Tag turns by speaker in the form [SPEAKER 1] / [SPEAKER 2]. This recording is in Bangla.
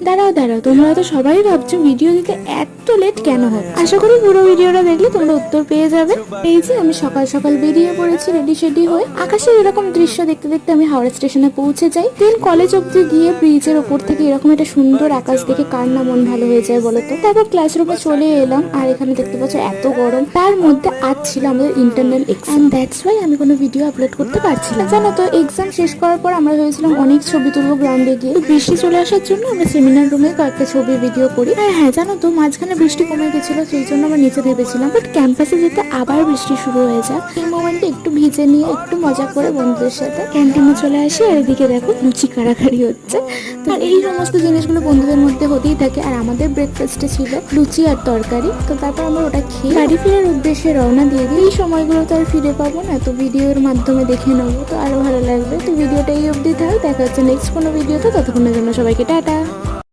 [SPEAKER 1] দাঁড়াও দাঁড়াও, তোমরা তো সবাই ভাবছো ভিডিও দিতে এত লেট কেন হয়। আশা করি পুরো ভিডিওটা দেখলে তোমরা উত্তর পেয়ে যাবে। এই যে আমি সকাল সকাল বেরিয়ে পড়েছি রেডি শেডি হয়ে। আকাশের এরকম দৃশ্য দেখতে দেখতে আমি হাওড়া স্টেশনে পৌঁছে যাই। দেন কলেজ অব্দি গিয়ে ব্রিজের ওপর থেকে এরকম একটা সুন্দর আকাশ দেখে কার না মন ভালো হয়ে যায় বলতো। তারপর ক্লাসরুমে চলে এলাম, আর এখানে দেখতে পাচ্ছ এত গরম, তার মধ্যে আজ ছিল আমাদের ইন্টারনাল এক্সাম। দ্যাটস ওয়াই আমি কোনো ভিডিও আপলোড করতে পারছিলাম। জানো তো, এক্সাম শেষ করার পর আমরা ভেবেছিলাম অনেক ছবি তুলবো গ্রাউন্ডে গিয়ে। বৃষ্টি চলে আসার জন্য আমরা সেমিনার রুমে কয়েকটা ছবি ভিডিও করি। আর হ্যাঁ জানো তো, মাঝখানে বৃষ্টি কমে গেছিল, সেই জন্য আমরা নিচে ভেবেছিলাম, বাট ক্যাম্পাসে যেতে আবার বৃষ্টি শুরু হয়ে যায়। এই মোমেন্টে একটু ভিজে নিয়ে একটু মজা করে বন্ধুদের সাথে ক্যান্টিনে চলে আসি। আর এদিকে দেখো লুচি কাড়াকাড়ি হচ্ছে। তো আর এই সমস্ত জিনিসগুলো বন্ধুদের মধ্যে হতেই থাকে। আর আমাদের ব্রেকফাস্টে ছিল লুচি আর তরকারি। তো তারপর আমরা ওটা খেয়ে বাড়ি ফেরার উদ্দেশ্যে রওনা দিয়ে দিই। এই সময়গুলো তো আর ফিরে পাবো না, তো ভিডিওর মাধ্যমে দেখে নেবো, তো আরো ভালো লাগবে। তো ভিডিওটা এই অবধি থাক, দেখা হচ্ছে নেক্সট কোনো ভিডিওতে। ততক্ষণের জন্য সবাইকে টাটা।